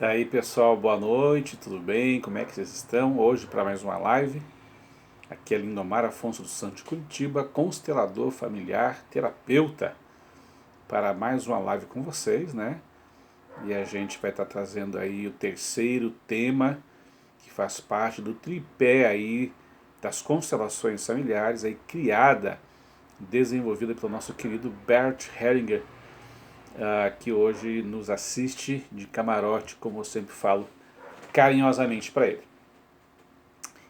Daí pessoal, boa noite, tudo bem? Como é que vocês estão? Hoje para mais uma live. Aqui é Lindomar Afonso dos Santos de Curitiba, constelador familiar, terapeuta, para mais uma live com vocês, né? E a gente vai estar trazendo aí o terceiro tema, que faz parte do tripé aí das constelações familiares, aí criada, desenvolvida pelo nosso querido Bert Hellinger, que hoje nos assiste de camarote, como eu sempre falo carinhosamente para ele.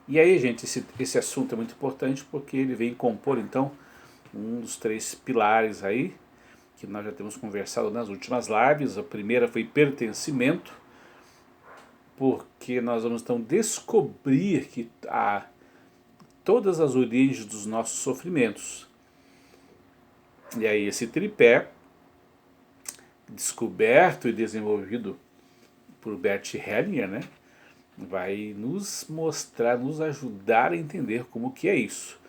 E aí, gente, esse assunto é muito importante porque ele vem compor, então, um dos três pilares aí, que nós já temos conversado nas últimas lives. A primeira foi pertencimento, porque nós vamos então descobrir que há todas as origens dos nossos sofrimentos. E aí esse tripé, descoberto e desenvolvido por Bert Hellinger, né, vai nos mostrar, nos ajudar a entender como que é isso.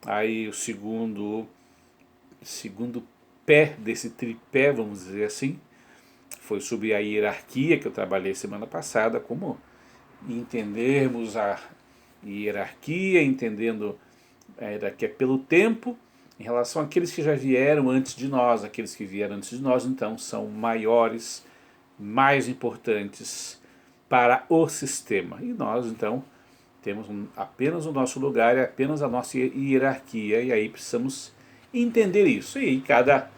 Aí o segundo pé desse tripé, vamos dizer assim, foi sobre a hierarquia que eu trabalhei semana passada, como entendermos a hierarquia, entendendo a hierarquia pelo tempo, em relação àqueles que já vieram antes de nós. Aqueles que vieram antes de nós, então, são maiores, mais importantes para o sistema. E nós, então, temos apenas o nosso lugar e apenas a nossa hierarquia, e aí precisamos entender isso. E cada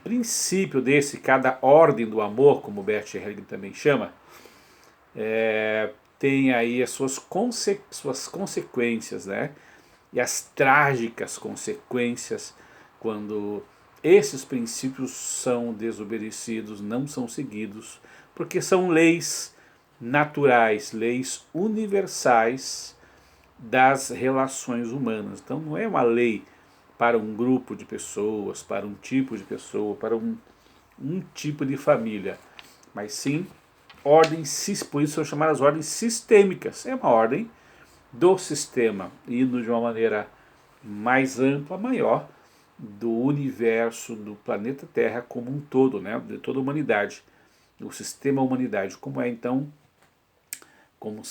princípio desse, cada ordem do amor, como Bert Hellinger também chama, tem aí as suas consequências, né? E as trágicas consequências quando esses princípios são desobedecidos, não são seguidos, porque são leis naturais, leis universais das relações humanas. Então não é uma lei para um grupo de pessoas, para um tipo de pessoa, para um tipo de família, mas sim ordens, por isso são chamadas ordens sistêmicas. É uma ordem do sistema, indo de uma maneira mais ampla, maior, do universo, do planeta Terra como um todo, né? De toda a humanidade, o sistema humanidade, como é então, como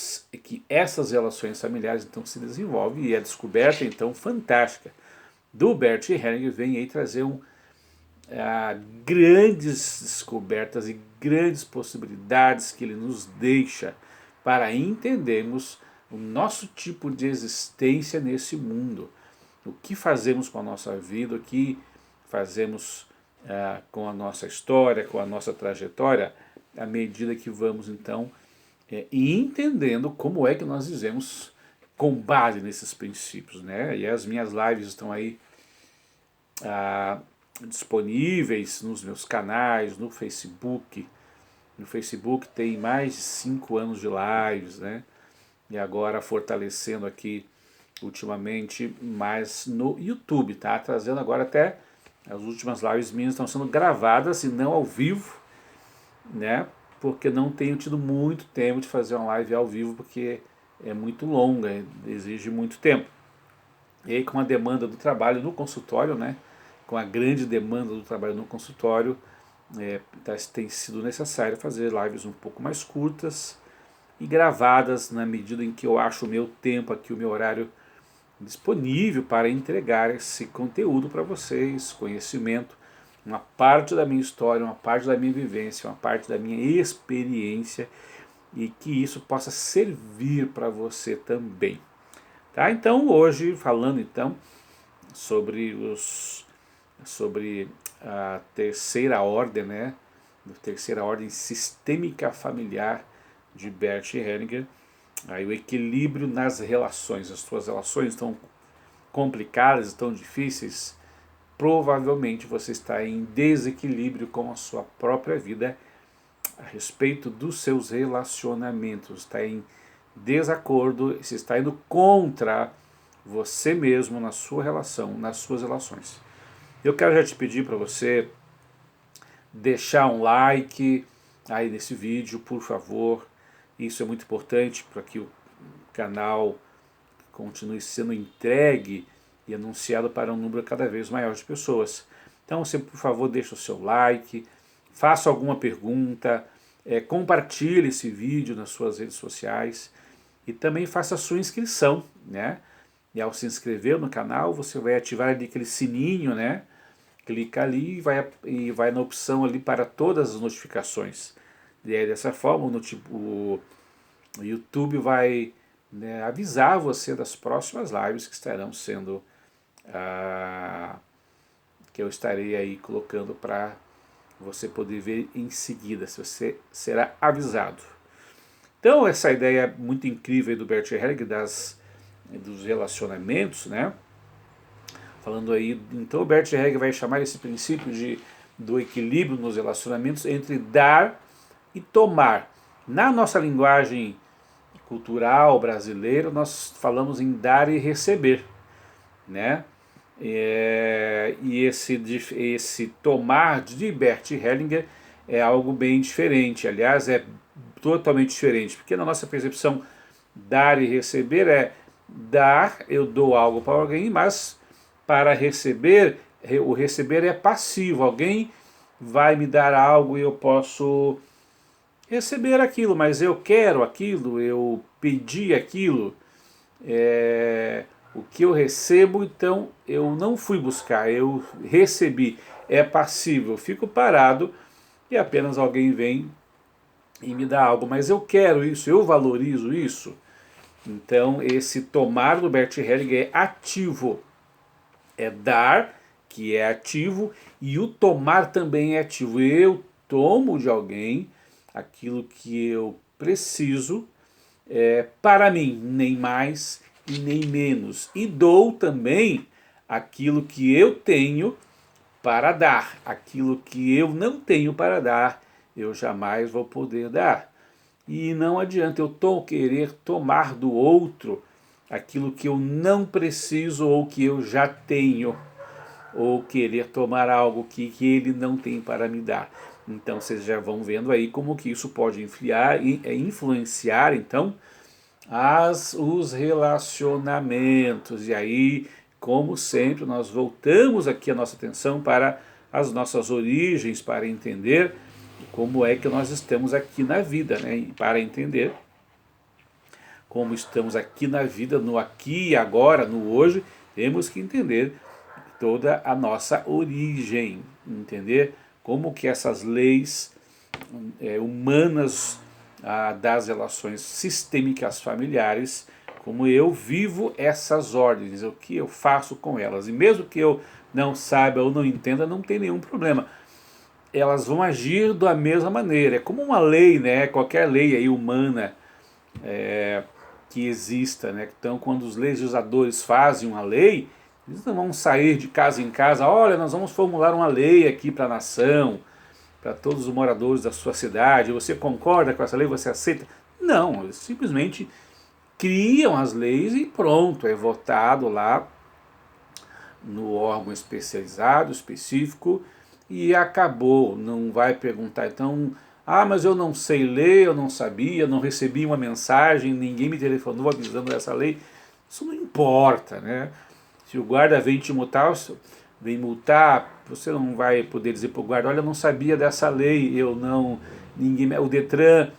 que essas relações familiares então se desenvolvem, e a descoberta então fantástica do Bert Hellinger vem aí trazer grandes descobertas e grandes possibilidades que ele nos deixa para entendermos o nosso tipo de existência nesse mundo. O que fazemos com a nossa vida, o que fazemos com a nossa história, com a nossa trajetória, à medida que vamos então entendendo como é que nós vivemos com base nesses princípios, né? E as minhas lives estão aí disponíveis nos meus canais, no Facebook. No Facebook tem mais de 5 anos de lives, né? E agora fortalecendo aqui ultimamente mais no YouTube, tá? Trazendo agora até as últimas lives minhas estão sendo gravadas e não ao vivo, né? Porque não tenho tido muito tempo de fazer uma live ao vivo, porque é muito longa, exige muito tempo. E aí com a demanda do trabalho no consultório, né? Com a grande demanda do trabalho no consultório, tem sido necessário fazer lives um pouco mais curtas e gravadas na medida em que eu acho o meu tempo aqui, o meu horário disponível para entregar esse conteúdo para vocês, conhecimento, uma parte da minha história, uma parte da minha vivência, uma parte da minha experiência, e que isso possa servir para você também. Tá? Então hoje falando então sobre a terceira ordem, né? A terceira ordem sistêmica familiar de Bert Hellinger. Aí o equilíbrio nas relações. As suas relações estão complicadas, estão difíceis. Provavelmente você está em desequilíbrio com a sua própria vida a respeito dos seus relacionamentos. Está em desacordo, você está indo contra você mesmo na sua relação, nas suas relações. Eu quero já te pedir para você deixar um like aí nesse vídeo, por favor. Isso é muito importante para que o canal continue sendo entregue e anunciado para um número cada vez maior de pessoas. Então você, por favor, deixa o seu like, faça alguma pergunta, compartilhe esse vídeo nas suas redes sociais e também faça a sua inscrição, né? E ao se inscrever no canal, você vai ativar ali aquele sininho, né? Clica ali e vai na opção ali para todas as notificações. E aí, dessa forma, o YouTube vai, né, avisar você das próximas lives que estarão sendo, que eu estarei aí colocando para você poder ver em seguida, se você será avisado. Então, essa ideia muito incrível do Bert Helling dos relacionamentos, né? Falando aí, então o Bert Helling vai chamar esse princípio do equilíbrio nos relacionamentos entre dar e tomar. Na nossa linguagem cultural brasileira, nós falamos em dar e receber, né? E esse tomar de Bert Hellinger é algo bem diferente, aliás, é totalmente diferente, porque na nossa percepção, dar e receber é dar, eu dou algo para alguém, mas para receber, o receber é passivo, alguém vai me dar algo e eu posso receber aquilo, mas eu quero aquilo, eu pedi aquilo, o que eu recebo, então eu não fui buscar, eu recebi, é passivo, eu fico parado e apenas alguém vem e me dá algo, mas eu quero isso, eu valorizo isso. Então esse tomar do Bert Helling é ativo, é dar, que é ativo, e o tomar também é ativo. Eu tomo de alguém aquilo que eu preciso para mim, nem mais e nem menos. E dou também aquilo que eu tenho para dar. Aquilo que eu não tenho para dar, eu jamais vou poder dar. E não adianta eu querer tomar do outro aquilo que eu não preciso ou que eu já tenho, ou querer tomar algo que ele não tem para me dar. Então vocês já vão vendo aí como que isso pode influenciar então os relacionamentos. E aí, como sempre, nós voltamos aqui a nossa atenção para as nossas origens, para entender como é que nós estamos aqui na vida, né? E para entender como estamos aqui na vida, no aqui e agora, no hoje, temos que entender toda a nossa origem, entender como que essas leis humanas das relações sistêmicas familiares, como eu vivo essas ordens, o que eu faço com elas. E mesmo que eu não saiba ou não entenda, não tem nenhum problema. Elas vão agir da mesma maneira. É como uma lei, né? Qualquer lei aí humana que exista, né? Então, quando os legisladores fazem uma lei, eles não vão sair de casa em casa, olha, nós vamos formular uma lei aqui para a nação, para todos os moradores da sua cidade, você concorda com essa lei, você aceita? Não, eles simplesmente criam as leis e pronto, é votado lá no órgão especializado, específico, e acabou, não vai perguntar, então, mas eu não sei ler, eu não sabia, não recebi uma mensagem, ninguém me telefonou avisando dessa lei, isso não importa, né? Se o guarda vem te multar, você não vai poder dizer para o guarda, olha, eu não sabia dessa lei, o Detran,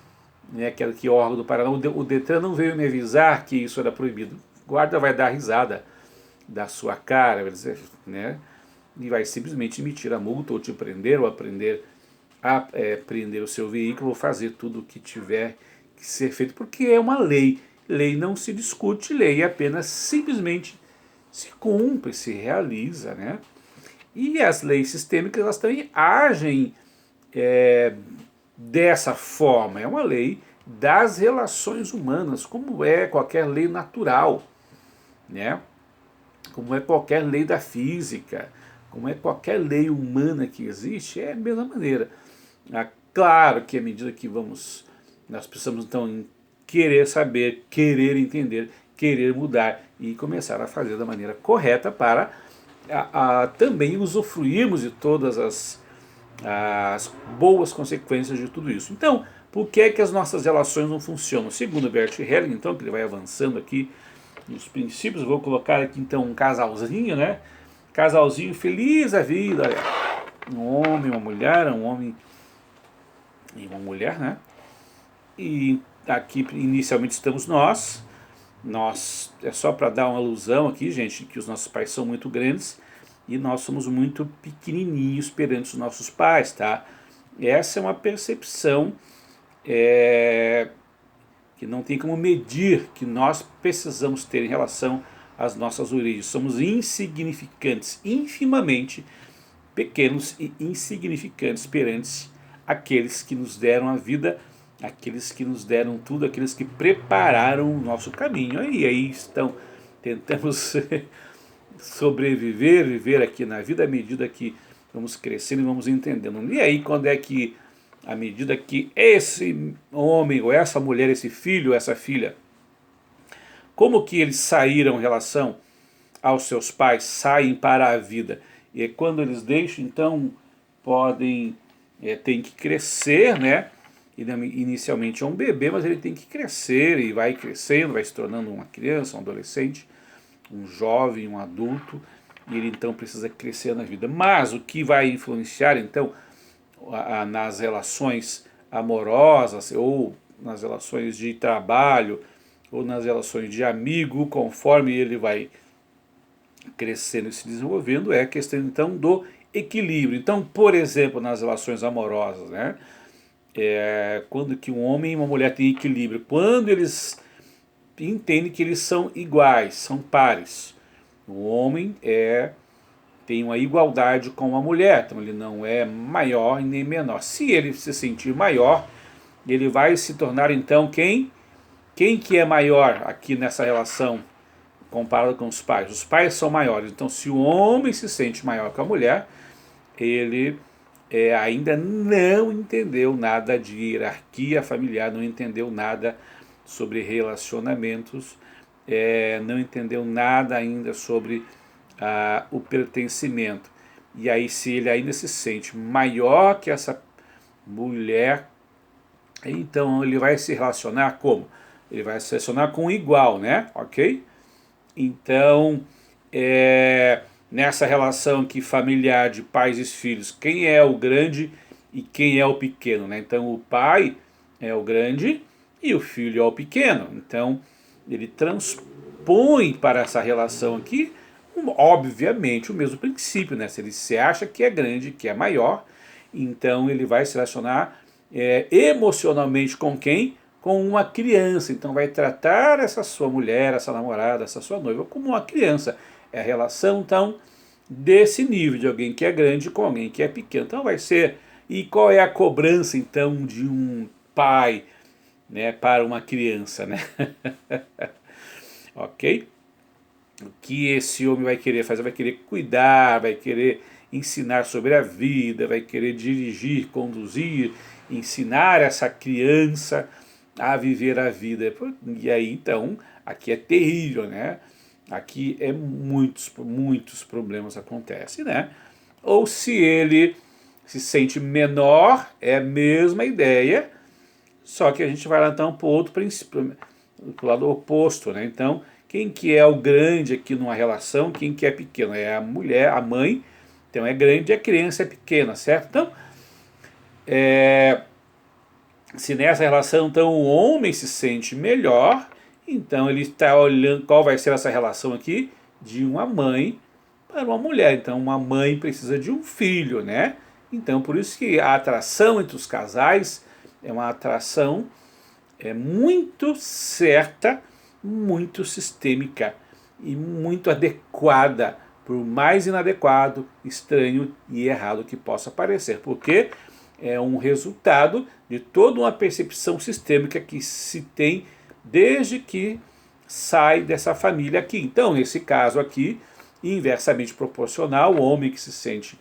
né, que é o órgão do Paraná, o Detran não veio me avisar que isso era proibido. O guarda vai dar risada da sua cara, vai dizer, né, e vai simplesmente emitir a multa, ou te prender, ou prender o seu veículo, ou fazer tudo o que tiver que ser feito, porque é uma lei. Lei não se discute, lei apenas simplesmente se cumpre, se realiza, né? E as leis sistêmicas, elas também agem dessa forma. É uma lei das relações humanas, como é qualquer lei natural, né? Como é qualquer lei da física, como é qualquer lei humana que existe, é a mesma maneira. Claro que à medida que nós precisamos então querer saber, querer entender, querer mudar e começar a fazer da maneira correta para também usufruirmos de todas as boas consequências de tudo isso. Então, por que é que as nossas relações não funcionam? Segundo Bert Helling, então, que ele vai avançando aqui nos princípios, eu vou colocar aqui então um casalzinho, né? Casalzinho feliz da vida, olha. Um homem, uma mulher, um homem em uma mulher, né? E aqui inicialmente estamos nós, é só para dar uma alusão aqui, gente, que os nossos pais são muito grandes e nós somos muito pequenininhos perante os nossos pais, tá? Essa é uma percepção é, que não tem como medir, que nós precisamos ter em relação às nossas origens. Somos insignificantes, infimamente pequenos e insignificantes perante aqueles que nos deram a vida, aqueles que nos deram tudo, aqueles que prepararam o nosso caminho. E aí estão, tentamos sobreviver, viver aqui na vida à medida que vamos crescendo e vamos entendendo. E aí quando é que, à medida que esse homem ou essa mulher, esse filho, essa filha, como que eles saíram em relação aos seus pais, saem para a vida? E é quando eles deixam, então, podem, tem que crescer, né? Inicialmente é um bebê, mas ele tem que crescer e vai crescendo, vai se tornando uma criança, um adolescente, um jovem, um adulto, e ele então precisa crescer na vida. Mas o que vai influenciar, então, nas relações amorosas ou nas relações de trabalho ou nas relações de amigo, conforme ele vai crescendo e se desenvolvendo, é a questão então do equilíbrio. Então, por exemplo, nas relações amorosas, né? Quando que um homem e uma mulher têm equilíbrio, quando eles entendem que eles são iguais, são pares. O homem tem uma igualdade com a mulher, então ele não é maior nem menor. Se ele se sentir maior, ele vai se tornar então quem? Quem que é maior aqui nessa relação comparado com os pais? Os pais são maiores, então se o homem se sente maior que a mulher, ele ainda não entendeu nada de hierarquia familiar, não entendeu nada sobre relacionamentos, não entendeu nada ainda sobre o pertencimento. E aí, se ele ainda se sente maior que essa mulher, então ele vai se relacionar como? Ele vai se relacionar com o igual, né? Ok? Então, nessa relação aqui familiar de pais e filhos, quem é o grande e quem é o pequeno, né? Então, o pai é o grande e o filho é o pequeno. Então, ele transpõe para essa relação aqui, obviamente, o mesmo princípio, né? Se ele se acha que é grande, que é maior, então ele vai se relacionar emocionalmente com quem? Com uma criança. Então vai tratar essa sua mulher, essa namorada, essa sua noiva como uma criança. É a relação, então, desse nível, de alguém que é grande com alguém que é pequeno. Então vai ser... E qual é a cobrança, então, de um pai, né, para uma criança, né? Ok? O que esse homem vai querer fazer? Vai querer cuidar, vai querer ensinar sobre a vida, vai querer dirigir, conduzir, ensinar essa criança a viver a vida. E aí, então, aqui é terrível, né? Aqui muitos problemas acontecem, né? Ou se ele se sente menor, é a mesma ideia, só que a gente vai lá então para o outro princípio, para o lado oposto, né? Então, quem que é o grande aqui numa relação, quem que é pequeno? É a mulher, a mãe, então é grande e a criança é pequena, certo? Então, se nessa relação então o homem se sente melhor, então ele está olhando qual vai ser essa relação aqui de uma mãe para uma mulher. Então uma mãe precisa de um filho, né? Então por isso que a atração entre os casais é uma atração muito certa, muito sistêmica e muito adequada, por mais inadequado, estranho e errado que possa parecer, porque é um resultado de toda uma percepção sistêmica que se tem desde que sai dessa família aqui. Então, nesse caso aqui, inversamente proporcional, o homem que se sente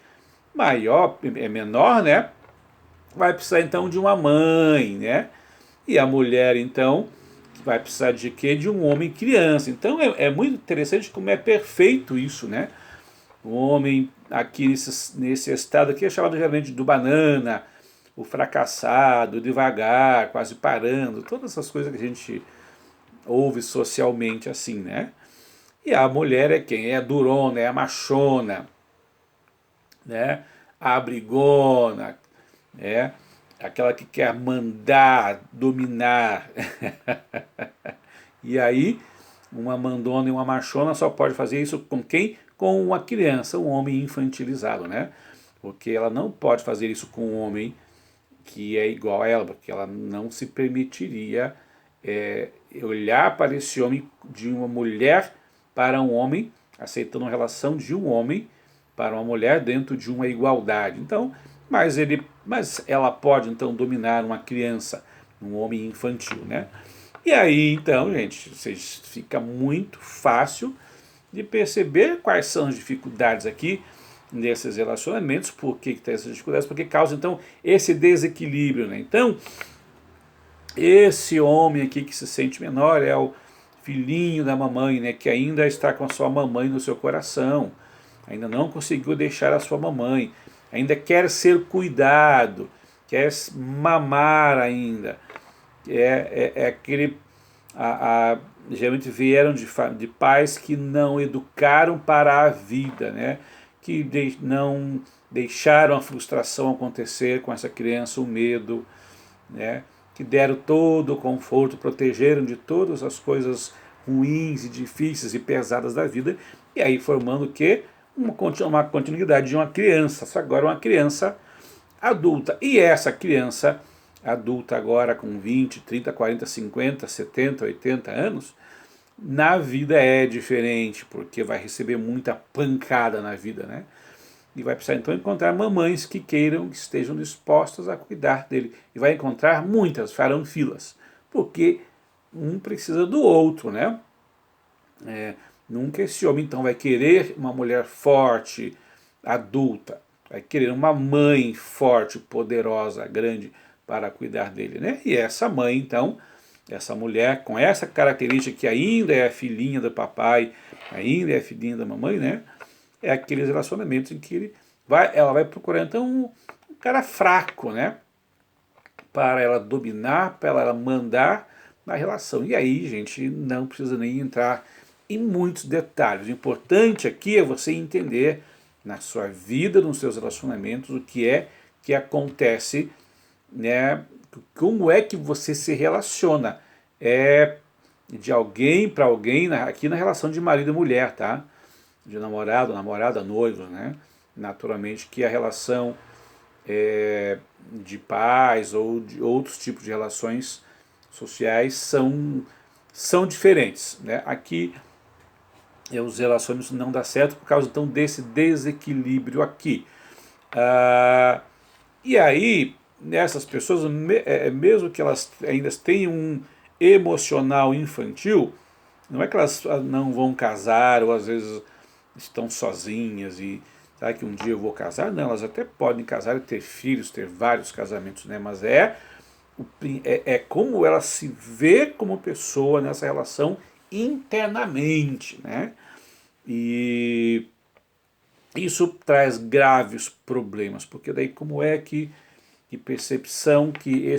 maior, menor, né, vai precisar então de uma mãe, né? E a mulher, então, vai precisar de quê? De um homem criança. Então é muito interessante como é perfeito isso, né? O homem aqui nesse estado aqui é chamado geralmente do banana, o fracassado, devagar, quase parando, todas essas coisas que a gente ouve socialmente assim, né? E a mulher é quem? É a durona, é a machona, né? A brigona, né? aquela que quer mandar, dominar. E aí, uma mandona e uma machona só pode fazer isso com quem? Com uma criança, um homem infantilizado, né? Porque ela não pode fazer isso com um homem que é igual a ela, porque ela não se permitiria olhar para esse homem de uma mulher para um homem, aceitando a relação de um homem para uma mulher dentro de uma igualdade. Então, mas ela pode então dominar uma criança, um homem infantil, né? E aí, então, gente, fica muito fácil de perceber quais são as dificuldades aqui nesses relacionamentos, por que tem essas dificuldades, porque causa, então, esse desequilíbrio, né? Então, esse homem aqui que se sente menor é o filhinho da mamãe, né, que ainda está com a sua mamãe no seu coração, ainda não conseguiu deixar a sua mamãe, ainda quer ser cuidado, quer mamar ainda, é aquele. Geralmente vieram de pais que não educaram para a vida, né? Que não deixaram a frustração acontecer com essa criança, o medo, né? Que deram todo o conforto, protegeram de todas as coisas ruins e difíceis e pesadas da vida, e aí formando o quê? Uma continuidade de uma criança, só agora uma criança adulta. E essa criança adulta agora com 20, 30, 40, 50, 70, 80 anos, na vida é diferente, porque vai receber muita pancada na vida, né? E vai precisar então encontrar mamães que queiram, que estejam dispostas a cuidar dele. E vai encontrar muitas, farão filas, porque um precisa do outro, né? Nunca esse homem então vai querer uma mulher forte, adulta, vai querer uma mãe forte, poderosa, grande para cuidar dele, né? E essa mãe então, essa mulher com essa característica que ainda é a filhinha do papai, ainda é a filhinha da mamãe, né? É aqueles relacionamentos em que ela vai procurar então um cara fraco, né? Para ela dominar, para ela mandar na relação. E aí, gente, não precisa nem entrar em muitos detalhes. O importante aqui é você entender na sua vida, nos seus relacionamentos, o que é que acontece, né? Como é que você se relaciona. É de alguém para alguém, aqui na relação de marido e mulher, tá? De namorado, namorada, noivo, né? Naturalmente que a relação de pais ou de outros tipos de relações sociais são diferentes, né? Aqui os relacionamentos não dão certo por causa então desse desequilíbrio aqui. E aí, essas pessoas, mesmo que elas ainda tenham um emocional infantil, não é que elas não vão casar ou às vezes estão sozinhas e será que um dia eu vou casar? Não, elas até podem casar e ter filhos, ter vários casamentos, né? Mas é como ela se vê como pessoa nessa relação internamente, né? E isso traz graves problemas, porque daí como é que percepção que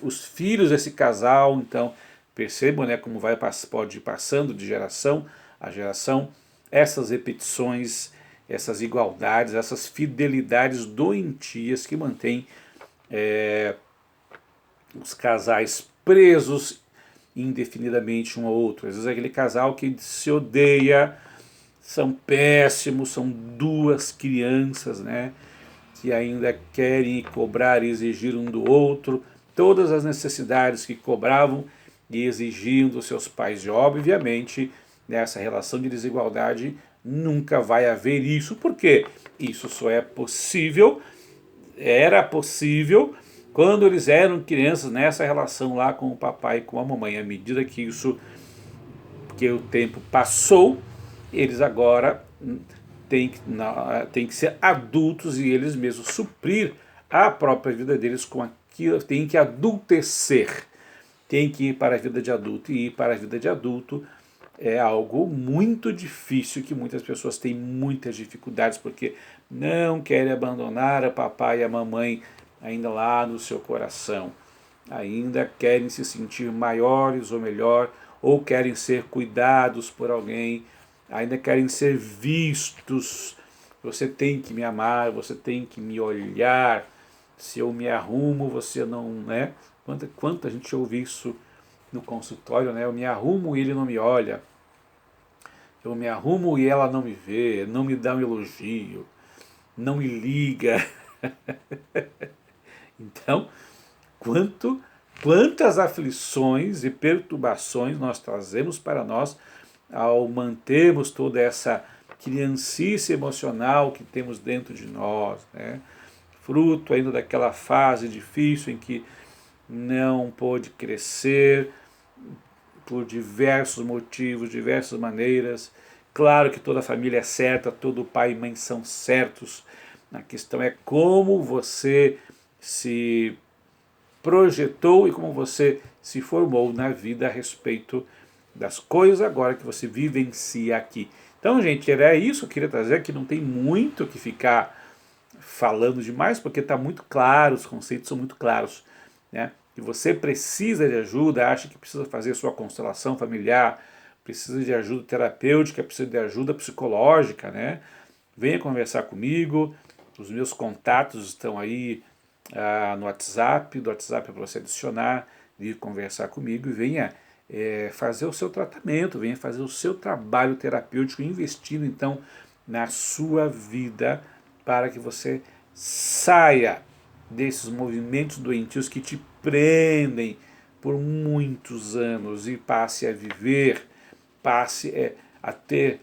os filhos desse casal, então, percebam, né, como pode ir passando de geração a geração, essas repetições, essas igualdades, essas fidelidades doentias que mantêm os casais presos indefinidamente um ao outro. Às vezes é aquele casal que se odeia, são péssimos, são duas crianças, né? Que ainda querem cobrar e exigir um do outro todas as necessidades que cobravam e exigiam dos seus pais. E obviamente, nessa relação de desigualdade, nunca vai haver isso, porque isso só é possível, era possível, quando eles eram crianças nessa relação lá com o papai e com a mamãe. À medida que que o tempo passou, eles agora têm que ser adultos e eles mesmos suprir a própria vida deles com aquilo, têm que adultecer, têm que ir para a vida de adulto, e ir para a vida de adulto é algo muito difícil, que muitas pessoas têm muitas dificuldades, porque não querem abandonar a papai e a mamãe ainda lá no seu coração, ainda querem se sentir maiores ou melhor, ou querem ser cuidados por alguém, ainda querem ser vistos. Você tem que me amar, você tem que me olhar, Se eu me arrumo, você não, né? Quanta gente ouve isso no consultório, né? Eu me arrumo e ele não me olha. Eu me arrumo e ela não me vê, não me dá um elogio, não me liga. Então, quanto, quantas aflições e perturbações nós trazemos para nós ao mantermos toda essa criancice emocional que temos dentro de nós, né? Fruto ainda daquela fase difícil em que não pôde crescer por diversos motivos, diversas maneiras. Claro que toda família é certa, todo pai e mãe são certos. A questão é como você se projetou e como você se formou na vida a respeito das coisas agora que você vivencia aqui. Então, gente, era isso que eu queria trazer, que não tem muito que ficar falando demais, porque está muito claro, os conceitos são muito claros, né? E você precisa de ajuda, acha que precisa fazer sua constelação familiar, precisa de ajuda terapêutica, precisa de ajuda psicológica, né? Venha conversar comigo, os meus contatos estão aí no WhatsApp, do WhatsApp é para você adicionar, vir conversar comigo e venha fazer o seu tratamento, venha fazer o seu trabalho terapêutico, investindo então na sua vida para que você saia desses movimentos doentios que te prendem por muitos anos e passe a viver, passe a ter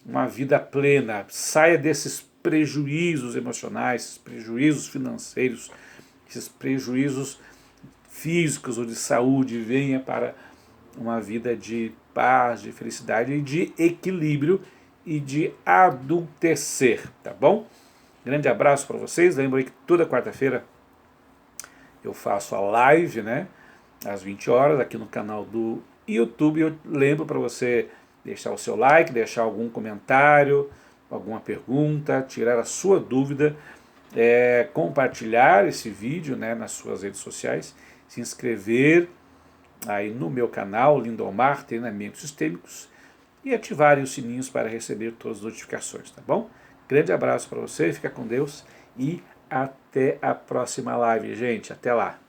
uma vida plena, saia desses prejuízos emocionais, esses prejuízos financeiros, esses prejuízos físicos ou de saúde, venha para uma vida de paz, de felicidade e de equilíbrio e de adultecer, tá bom? Grande abraço para vocês. Lembrem que toda quarta-feira eu faço a live, né? Às 20 horas, aqui no canal do YouTube. Eu lembro para você deixar o seu like, deixar algum comentário, alguma pergunta, tirar a sua dúvida, compartilhar esse vídeo, né, nas suas redes sociais, se inscrever aí no meu canal, Lindomar Treinamentos Sistêmicos, e ativarem os sininhos para receber todas as notificações, tá bom? Grande abraço para você, fica com Deus e até a próxima live, gente. Até lá!